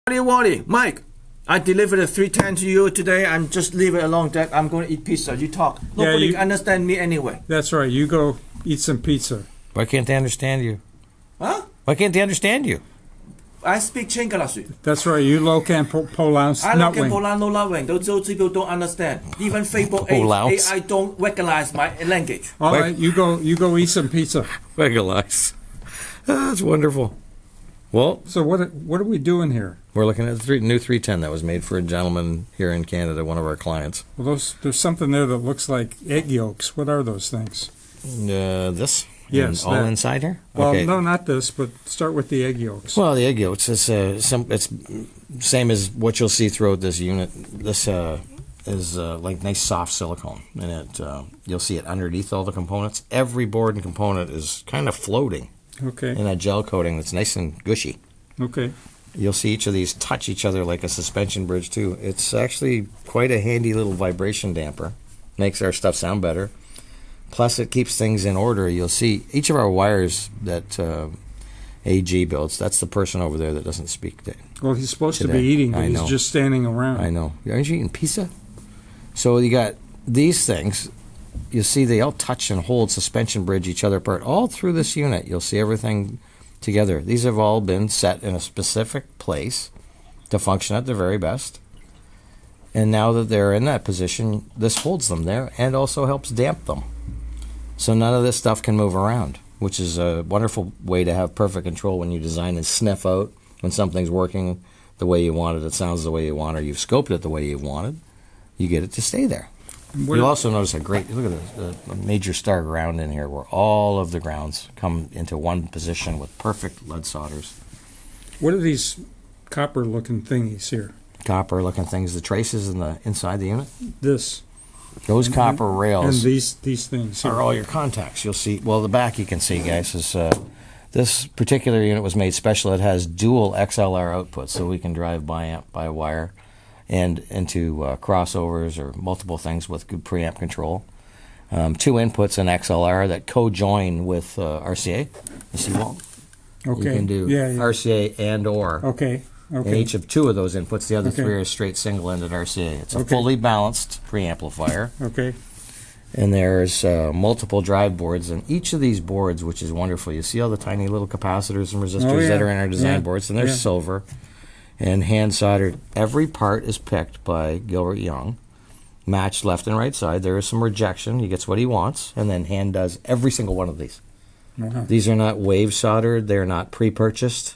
Wally, Mike, I delivered a 310 to you today. I'm just leave it alone that I'm going to eat pizza. You talk. Nobody can understand me anyway. That's right. You go eat some pizza. Why can't they understand you? Huh? Why can't they understand you? I speak Chingalasi. That's right. You low can pronounce I not don't wing. no Wing. Those people don't understand. Even Facebook AI don't recognize my language. All right, you go eat some pizza. Recognize. That's wonderful. Well, so what are we doing here? We're looking at the new 310 that was made for a gentleman here in Canada, one of our clients. Well, there's something there that looks like egg yolks. What are those things? This? Yes. All inside here? Well, okay. No, not this, but start with the egg yolks. Well, the egg yolks is it's same as what you'll see throughout this unit. This is like nice soft silicone, and you'll see it underneath all the components. Every board and component is kind of floating. Okay. In a gel coating that's nice and gushy. Okay. You'll see each of these touch each other like a suspension bridge too. It's actually quite a handy little vibration damper. Makes our stuff sound better. Plus it keeps things in order. You'll see each of our wires that AG builds. That's the person over there that doesn't speak today. Well, he's supposed to be eating, but he's just standing around. I know. Aren't you eating pizza? So you got these things. You see they all touch and hold suspension bridge each other apart. All through this unit, you'll see everything together. These have all been set in a specific place to function at their very best. And now that they're in that position, this holds them there and also helps damp them. So none of this stuff can move around, which is a wonderful way to have perfect control when you design and sniff out when something's working the way you want it, it sounds the way you want, or you've scoped it the way you wanted. You get it to stay there. You'll also notice a great, look at the major star ground in here where all of the grounds come into one position with perfect lead solders. What are these copper-looking thingies here? Copper-looking things, the traces in the inside the unit? Those copper rails. And these things here are all your contacts. You'll see, well, the back you can see, guys, is this particular unit was made special. It has dual XLR outputs, so we can drive biamp by wire and into crossovers or multiple things with good preamp control. 2 inputs in XLR that co-join with RCA. You see, Walt? Okay. You can do RCA and or. Okay. And each of 2 of those inputs, the other 3 are straight single-ended RCA. It's a fully balanced preamplifier. Okay. And there's multiple drive boards, and each of these boards, which is wonderful, you see all the tiny little capacitors and resistors that are in our design boards, and they're silver and hand soldered. Every part is picked by Gilbert Yeung, matched left and right side. There is some rejection. He gets what he wants, and then hand does every single one of these. These are not wave soldered. They're not pre-purchased.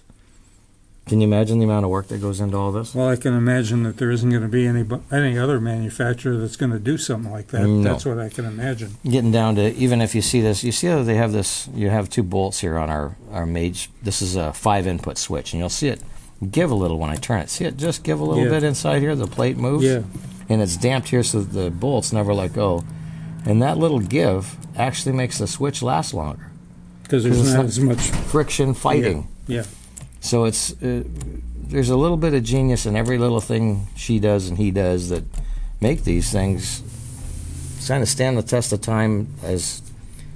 Can you imagine the amount of work that goes into all this? Well, I can imagine that there isn't going to be any other manufacturer that's going to do something like that. No. That's what I can imagine. Getting down to, even if you see this, you see how they have this, you have 2 bolts here on our Mage. This is a 5-input switch, and you'll see it give a little when I turn it. See it just give a little bit inside here? The plate moves. Yeah. And it's damped here so the bolts never let go. And that little give actually makes the switch last longer. Because there's not as much friction fighting. Yeah. So it's there's a little bit of genius in every little thing she does and he does that make these things kind of stand the test of time as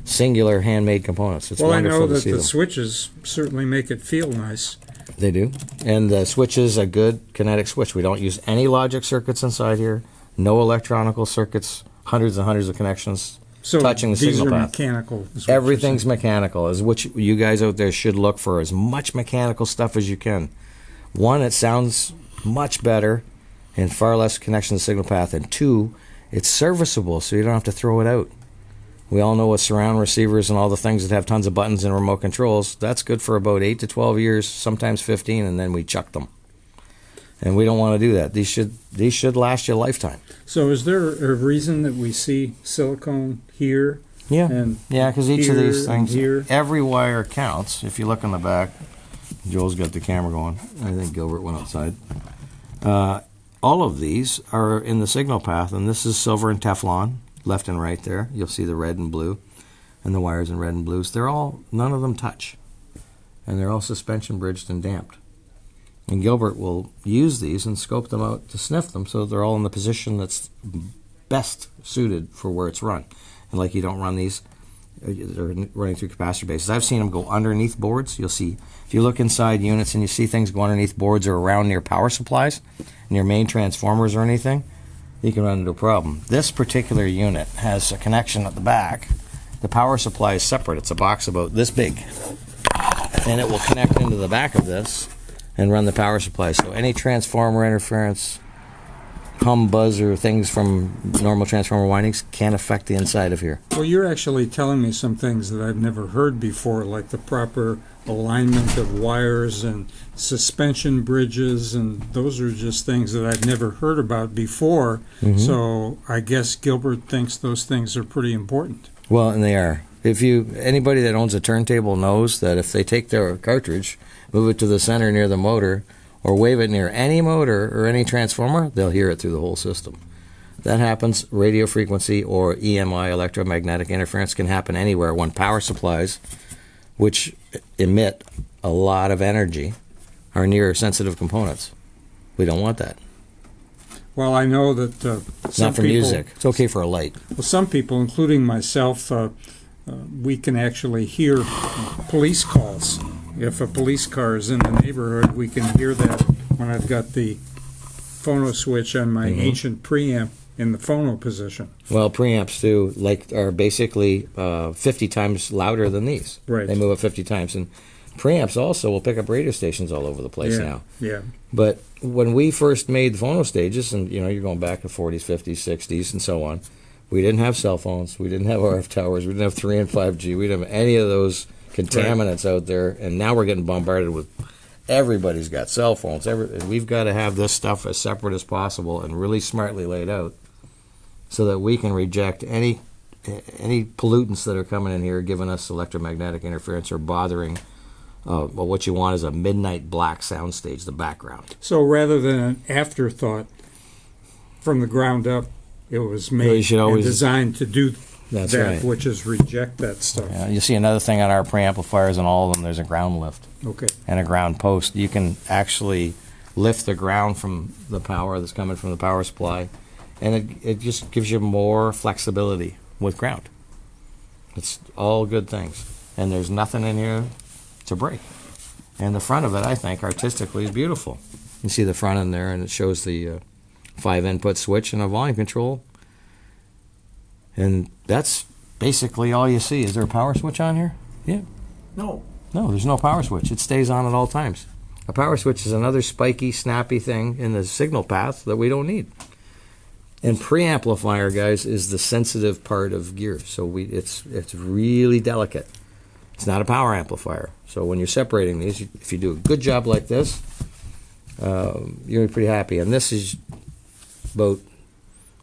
singular handmade components. It's wonderful to see them. Well, I know that the switches certainly make it feel nice. They do. And the switch is a good kinetic switch. We don't use any logic circuits inside here, no electronical circuits, hundreds and hundreds of connections touching the signal path. Mechanical. Everything's mechanical, is what you guys out there should look for, as much mechanical stuff as you can. One, it sounds much better and far less connection to the signal path. And 2, it's serviceable, so you don't have to throw it out. We all know with surround receivers and all the things that have tons of buttons and remote controls, that's good for about 8 to 12 years, sometimes 15, and then we chuck them. And we don't want to do that. These should last you a lifetime. So is there a reason that we see silicone here? Yeah, and because each of these things, here. Every wire counts. If you look in the back, Joel's got the camera going. I think Gilbert went outside. All of these are in the signal path, and this is silver and Teflon, left and right there. You'll see the red and blue, and the wires in red and blues. None of them touch, and they're all suspension bridged and damped. And Gilbert will use these and scope them out to sniff them so they're all in the position that's best suited for where it's run. And like you don't run these they're running through capacitor bases. I've seen them go underneath boards. You'll see, if you look inside units and you see things go underneath boards or around near power supplies, near main transformers or anything, you can run into a problem. This particular unit has a connection at the back. The power supply is separate. It's a box about this big. And it will connect into the back of this and run the power supply. So any transformer interference, hum, buzz, or things from normal transformer windings can't affect the inside of here. Well, you're actually telling me some things that I've never heard before, like the proper alignment of wires and suspension bridges, and those are just things that I've never heard about before. So I guess Gilbert thinks those things are pretty important. Well, and they are. Anybody that owns a turntable knows that if they take their cartridge, move it to the center near the motor, or wave it near any motor or any transformer, they'll hear it through the whole system. That happens, radio frequency or EMI, electromagnetic interference, can happen anywhere when power supplies, which emit a lot of energy, are near sensitive components. We don't want that. Well, I know that some Not for people, music. It's okay for a light. Well, some people, including myself, we can actually hear police calls. If a police car is in the neighborhood, we can hear that when I've got the phono switch on my ancient preamp in the phono position. Well, preamps too, are basically 50 times louder than these. Right. They move up 50 times, and preamps also will pick up radio stations all over the place now. Yeah. But when we first made the phono stages, and you're going back to 40s, 50s, 60s, and so on, we didn't have cell phones, we didn't have RF towers, we didn't have 3 and 5G, we didn't have any of those contaminants out there, and now we're getting bombarded with. Everybody's got cell phones. We've got to have this stuff as separate as possible and really smartly laid out, so that we can reject any pollutants that are coming in here, giving us electromagnetic interference or bothering. Well, what you want is a midnight black soundstage, the background. So rather than an afterthought, from the ground up, it was made and designed to do That's that, right. which is reject that stuff. Yeah, you see another thing on our preamplifiers, and all of them, there's a ground lift Okay. and a ground post. You can actually lift the ground from the power that's coming from the power supply, and it just gives you more flexibility with ground. It's all good things, and there's nothing in here to break. And the front of it, I think, artistically is beautiful. You see the front in there, and it shows the 5-input switch and a volume control. And that's basically all you see. Is there a power switch on here? Yeah. No. No, there's no power switch. It stays on at all times. A power switch is another spiky, snappy thing in the signal path that we don't need. And preamplifier, guys, is the sensitive part of gear. So it's really delicate. It's not a power amplifier. So when you're separating these, if you do a good job like this, you're pretty happy. And this is about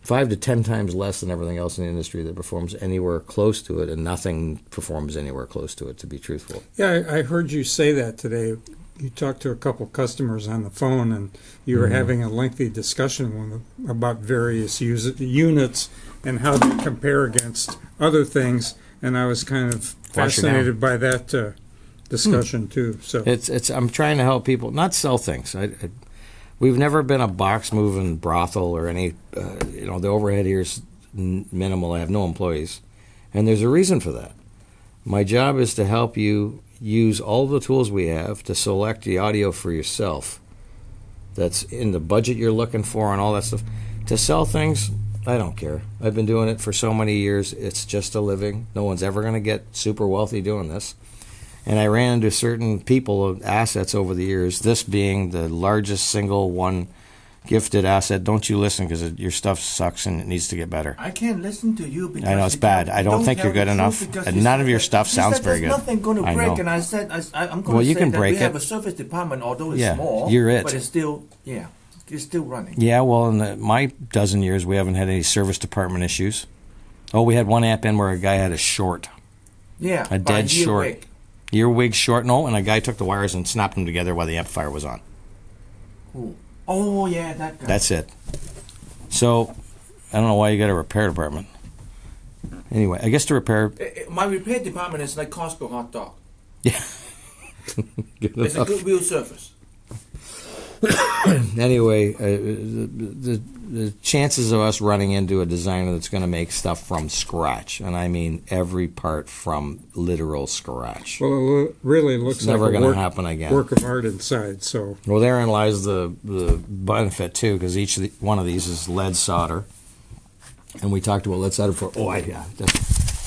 5 to 10 times less than everything else in the industry that performs anywhere close to it, and nothing performs anywhere close to it, to be truthful. Yeah, I heard you say that today. You talked to a couple customers on the phone, and you were having a lengthy discussion with them about various units and how they compare against other things, and I was kind of fascinated by that discussion too. So I'm trying to help people not sell things. We've never been a box moving brothel or any. The overhead here is minimal. I have no employees, and there's a reason for that. My job is to help you use all the tools we have to select the audio for yourself. That's in the budget you're looking for and all that stuff. To sell things, I don't care. I've been doing it for so many years. It's just a living. No one's ever going to get super wealthy doing this. And I ran into certain people, assets over the years, this being the largest single one gifted asset. Don't you listen, because your stuff sucks and it needs to get better. I can't listen to you because I know it's bad. I don't think you're good enough. And none of your stuff sounds very good. There's nothing going to break, I know. and I said I'm going Well, to you say can that break we have it. a service department, although it's Yeah, small. you're it. But it's still it's still running. Yeah, well, in my dozen years, we haven't had any service department issues. Oh, we had one amp in where a guy had a short. Yeah, A by dead year short. wig. Earwig short, no, and a guy took the wires and snapped them together while the amplifier was on. Cool. Oh yeah, that guy. That's it. So, I don't know why you got a repair department. Anyway, I guess to repair... My repair department is like Costco hot dog. Yeah. It's a good wheel surface. Anyway, the chances of us running into a designer that's going to make stuff from scratch, and I mean every part from literal scratch. Well, it really looks It's like never a going to happen again. work of art inside. So Well, therein lies the benefit too, because one of these is lead solder, and we talked about lead solder for.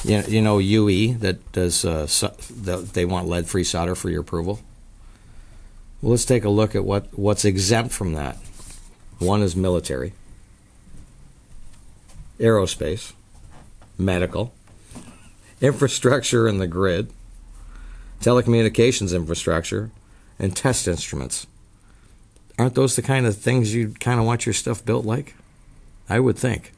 You know UE that does they want lead-free solder for your approval. Well, let's take a look at what's exempt from that. One is military, aerospace, medical, infrastructure in the grid, telecommunications infrastructure, and test instruments. Aren't those the kind of things you kind of want your stuff built like? I would think.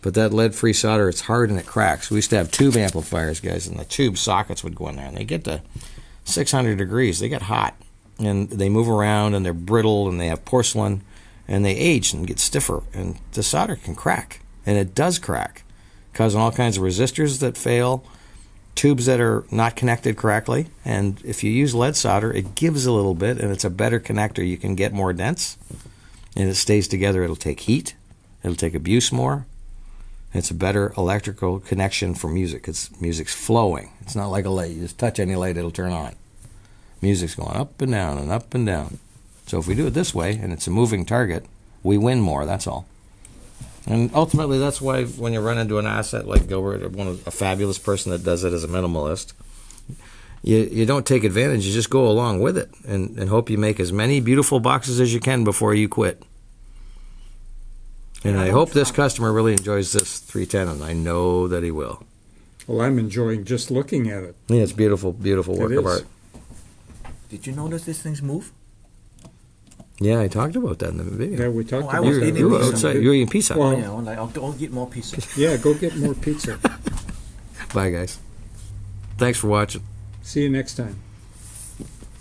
But that lead-free solder, it's hard and it cracks. We used to have tube amplifiers, guys, and the tube sockets would go in there, and they get to 600 degrees. They get hot, and they move around, and they're brittle, and they have porcelain, and they age and get stiffer, and the solder can crack, and it does crack, causing all kinds of resistors that fail, tubes that are not connected correctly, and if you use lead solder, it gives a little bit, and it's a better connector. You can get more dense, and it stays together. It'll take heat. It'll take abuse more. It's a better electrical connection for music. Music's flowing. It's not like a light. You just touch any light, it'll turn on. Music's going up and down and up and down. So if we do it this way, and it's a moving target, we win more, that's all. And ultimately, that's why when you run into an asset like Gilbert, or a fabulous person that does it as a minimalist, you don't take advantage, you just go along with it and hope you make as many beautiful boxes as you can before you quit. And I hope this customer really enjoys this 310, and I know that he will. well, I'm enjoying just looking at it. Yeah, it's beautiful, beautiful work of art. Did you notice these things move? Yeah, I talked about that in the video. Yeah, we talked I about was that. eating You were these. outside. You were eating pizza. Well, Yeah, I'll get more pieces. Yeah, go get more pizza. Bye, guys. Thanks for watching. See you next time.